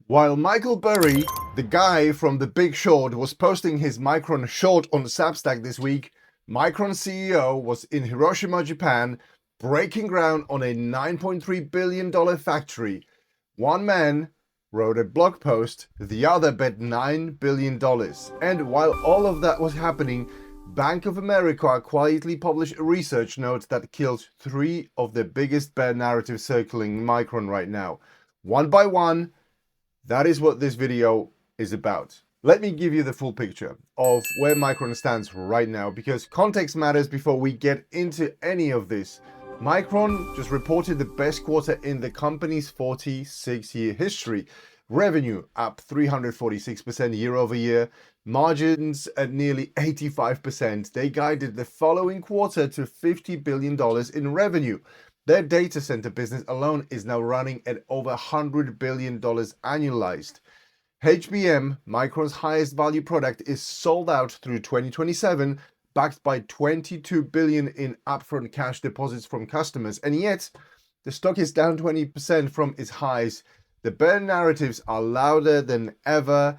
While Michael Burry, the guy from The Big Short, was posting his Micron short on Substack this week, Micron CEO was in Hiroshima, Japan, breaking ground on a $9.3 billion factory. One man wrote a blog post, the other bet $9 billion. And while all of that was happening, Bank of America quietly published a research note that killed 3 of the biggest bear narratives circling Micron right now. One by one, that is what this video is about. Let me give you the full picture of where Micron stands right now, because context matters before we get into any of this. Micron just reported the best quarter in the company's 46-year history. Revenue up 346% year over year, margins at nearly 85%. They guided the following quarter to $50 billion in revenue. Their data center business alone is now running at over $100 billion annualized. HBM, Micron's highest value product, is sold out through 2027, backed by $22 billion in upfront cash deposits from customers. And yet, the stock is down 20% from its highs. The bear narratives are louder than ever.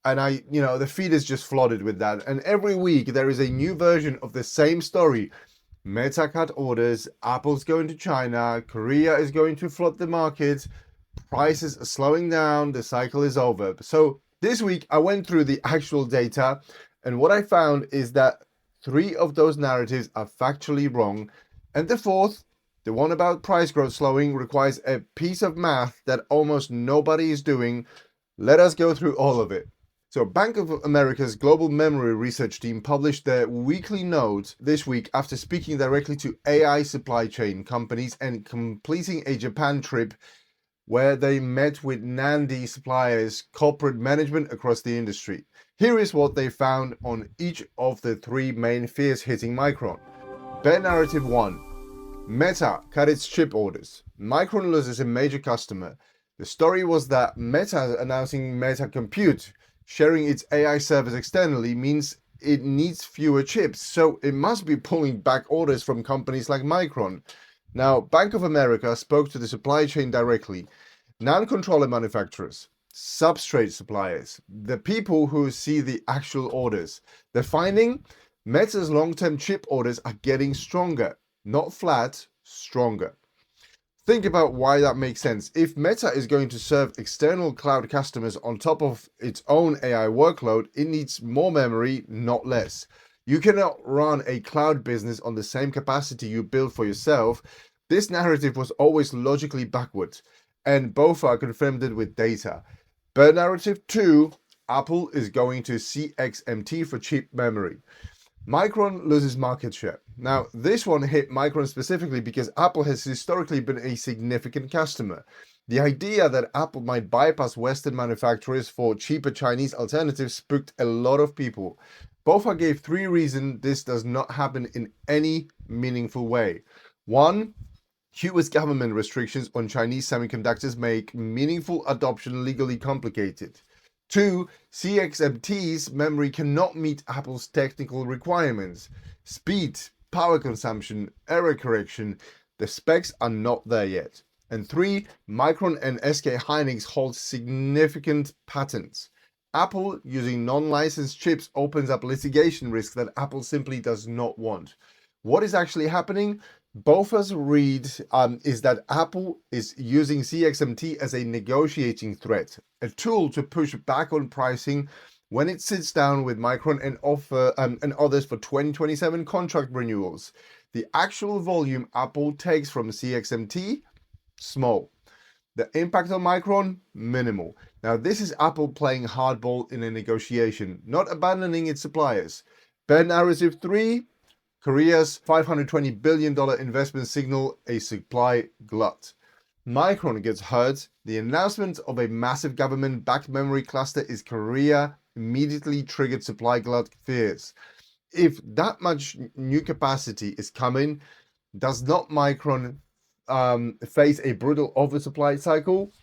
And the feed is just flooded with that. And every week there is a new version of the same story. Meta cut orders, Apple's going to China, Korea is going to flood the market, prices are slowing down, the cycle is over. So this week I went through the actual data, and what I found is that 3 of those narratives are factually wrong, and the 4th, the one about price growth slowing, requires a piece of math that almost nobody is doing. Let us go through all of it. So Bank of America's global memory research team published their weekly note this week after speaking directly to AI supply chain companies and completing a Japan trip where they met with NAND suppliers, corporate management across the industry. Here is what they found on each of the 3 main fears hitting Micron. Bear narrative 1. Meta cut its chip orders. Micron loses a major customer. The story was that Meta announcing Meta Compute, sharing its AI servers externally, means it needs fewer chips, so it must be pulling back orders from companies like Micron. Now, Bank of America spoke to the supply chain directly. Non-controller manufacturers, substrate suppliers, the people who see the actual orders. The finding? Meta's long-term chip orders are getting stronger, not flat, stronger. Think about why that makes sense. If Meta is going to serve external cloud customers on top of its own AI workload, it needs more memory, not less. You cannot run a cloud business on the same capacity you build for yourself. This narrative was always logically backwards, and both are confirmed with data. Bear narrative 2, Apple is going to CXMT for cheap memory. Micron loses market share. Now, this one hit Micron specifically because Apple has historically been a significant customer. The idea that Apple might bypass Western manufacturers for cheaper Chinese alternatives spooked a lot of people. BofA gave 3 reasons this does not happen in any meaningful way. 1, US government restrictions on Chinese semiconductors make meaningful adoption legally complicated. 2, CXMT's memory cannot meet Apple's technical requirements. Speed, power consumption, error correction, the specs are not there yet. And 3, Micron and SK Hynix hold significant patents. Apple using non-licensed chips opens up litigation risks that Apple simply does not want. What is actually happening? BofA's read is that Apple is using CXMT as a negotiating threat, a tool to push back on pricing when it sits down with Micron and others for 2027 contract renewals. The actual volume Apple takes from CXMT, small. The impact on Micron, minimal. Now, this is Apple playing hardball in a negotiation, not abandoning its suppliers. Bear narrative 3, Korea's $520 billion investment signal a supply glut. Micron gets hurt. The announcement of a massive government-backed memory cluster in Korea immediately triggered supply glut fears. If that much new capacity is coming, does not Micron face a brutal oversupply cycle?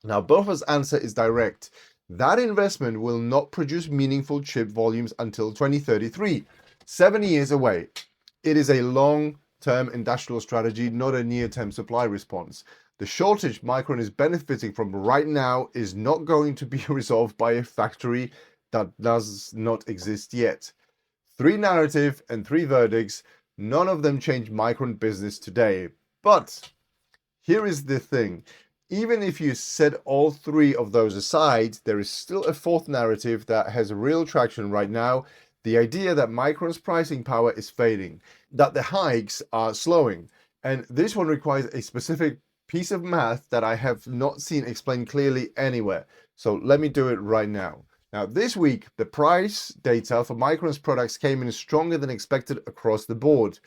Now, BofA's answer is direct. That investment will not produce meaningful chip volumes until 2033. 7 years away. It is a long-term industrial strategy, not a near-term supply response. The shortage Micron is benefiting from right now is not going to be resolved by a factory that does not exist yet. 3 narrative and 3 verdicts, none of them change Micron business today. But here is the thing. Even if you set all 3 of those aside, there is still a 4th narrative that has real traction right now. The idea that Micron's pricing power is fading, that the hikes are slowing. And this one requires a specific piece of math that I have not seen explained clearly anywhere. So let me do it right now. Now, this week, the price data for Micron's products came in stronger than expected across the board.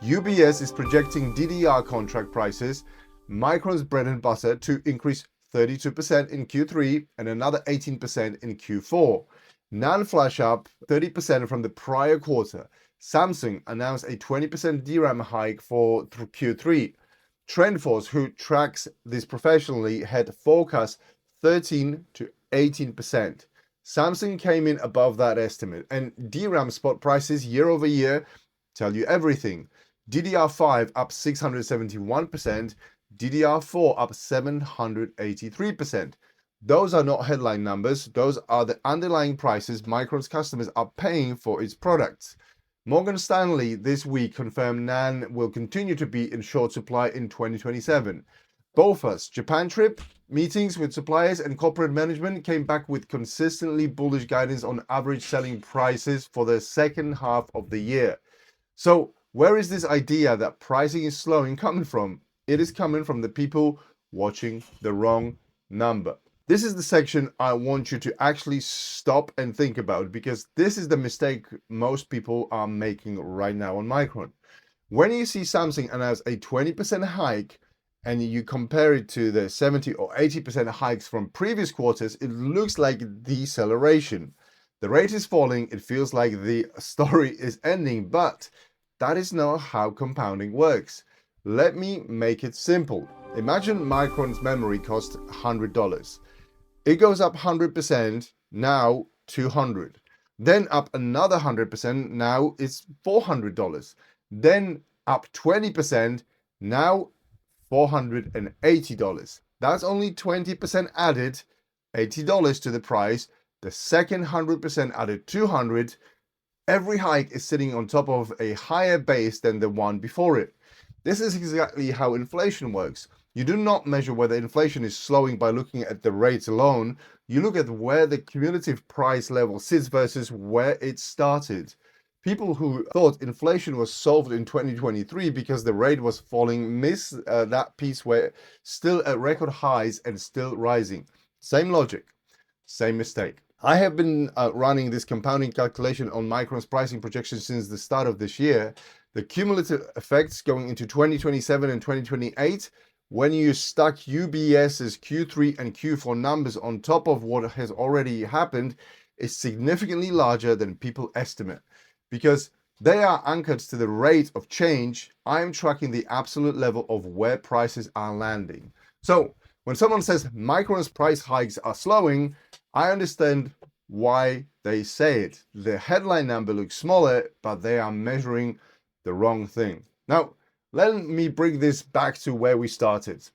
UBS is projecting DDR contract prices, Micron's bread and butter, to increase 32% in Q3 and another 18% in Q4. NAND flash up 30% from the prior quarter. Samsung announced a 20% DRAM hike for Q3. TrendForce, who tracks this professionally, had forecast 13 to 18%. Samsung came in above that estimate, and DRAM spot prices year over year tell you everything. DDR5 up 671%, DDR4 up 783%. Those are not headline numbers, those are the underlying prices Micron's customers are paying for its products. Morgan Stanley this week confirmed NAND will continue to be in short supply in 2027. BofA's Japan trip, meetings with suppliers and corporate management came back with consistently bullish guidance on average selling prices for the second half of the year. So where is this idea that pricing is slowing coming from? It is coming from the people watching the wrong number. This is the section I want you to actually stop and think about, because this is the mistake most people are making right now on Micron. When you see Samsung announce a 20% hike and you compare it to the 70 or 80% hikes from previous quarters, it looks like deceleration. The rate is falling, it feels like the story is ending, but that is not how compounding works. Let me make it simple. Imagine Micron's memory cost $100. It goes up 100%, now $200. Then up another 100%, now it's $400. Then up 20%, now $480. That's only 20% added, $80 to the price. The second 100% added $200. Every hike is sitting on top of a higher base than the one before it. This is exactly how inflation works. You do not measure whether inflation is slowing by looking at the rates alone. You look at where the cumulative price level sits versus where it started. People who thought inflation was solved in 2023 because the rate was falling miss that piece where still at record highs and still rising. Same logic, same mistake. I have been running this compounding calculation on Micron's pricing projections since the start of this year. The cumulative effects going into 2027 and 2028, when you stack UBS's Q3 and Q4 numbers on top of what has already happened, is significantly larger than people estimate. Because they are anchored to the rate of change, I am tracking the absolute level of where prices are landing. So when someone says Micron's price hikes are slowing, I understand why they say it. The headline number looks smaller, but they are measuring the wrong thing. Now, let me bring this back to where we started.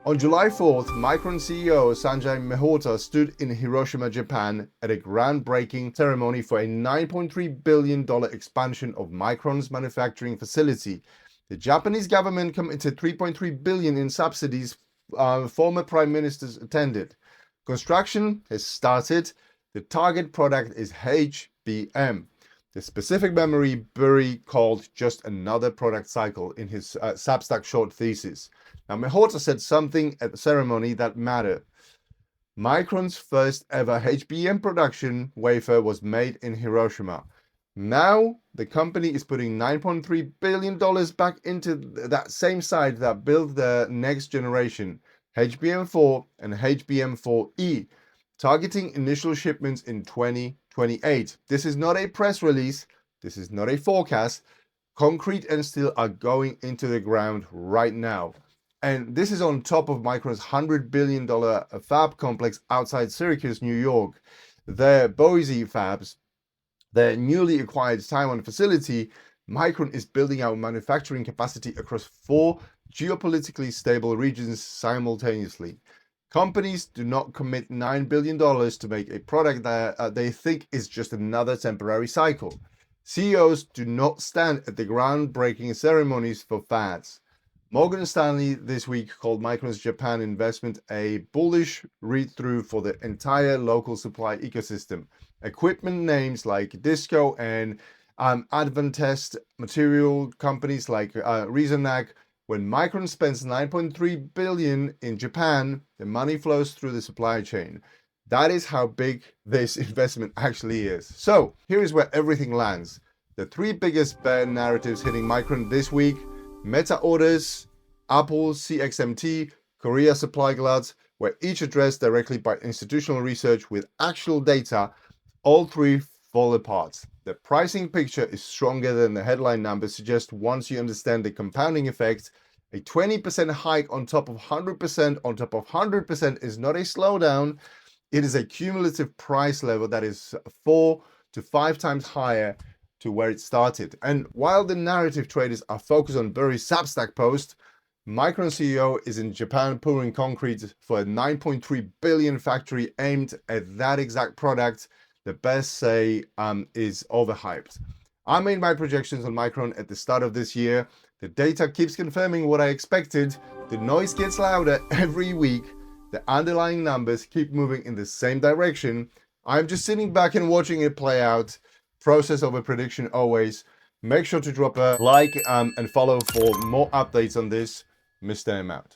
On July 4th, Micron CEO Sanjay Mehrotra stood in Hiroshima, Japan at a groundbreaking ceremony for a $9.3 billion expansion of Micron's manufacturing facility. The Japanese government committed $3.3 billion in subsidies. Former prime ministers attended. Construction has started. The target product is HBM. The specific memory Burry called just another product cycle in his Substack short thesis. Now, Mehrotra said something at the ceremony that mattered. Micron's first ever HBM production wafer was made in Hiroshima. Now, the company is putting $9.3 billion back into that same site that built the next generation, HBM4 and HBM4E, targeting initial shipments in 2028. This is not a press release. This is not a forecast. Concrete and steel are going into the ground right now. And this is on top of Micron's $100 billion fab complex outside Syracuse, New York. Their Boise fabs, their newly acquired Taiwan facility, Micron is building out manufacturing capacity across 4 geopolitically stable regions simultaneously. Companies do not commit $9 billion to make a product that they think is just another temporary cycle. CEOs do not stand at the groundbreaking ceremonies for fads. Morgan Stanley this week called Micron's Japan investment a bullish read-through for the entire local supply ecosystem. Equipment names like Disco and Advantest, material companies like Resonac. When Micron spends $9.3 billion in Japan, the money flows through the supply chain. That is how big this investment actually is. So here is where everything lands. The three biggest bear narratives hitting Micron this week: Meta orders, Apple CXMT, Korea supply gluts, were each addressed directly by institutional research with actual data. All three fall apart. The pricing picture is stronger than the headline numbers suggest once you understand the compounding effect. A 20% hike on top of 100% on top of 100% is not a slowdown. It is a cumulative price level that is 4 to 5 times higher to where it started. And while the narrative traders are focused on Burry's Substack post, Micron CEO is in Japan pouring concrete for a 9.3 billion factory aimed at that exact product. The best say is overhyped. I made my projections on Micron at the start of this year. The data keeps confirming what I expected. The noise gets louder every week. The underlying numbers keep moving in the same direction. I'm just sitting back and watching it play out. Process over prediction always. Make sure to drop a like and follow for more updates on this. Mr. M out.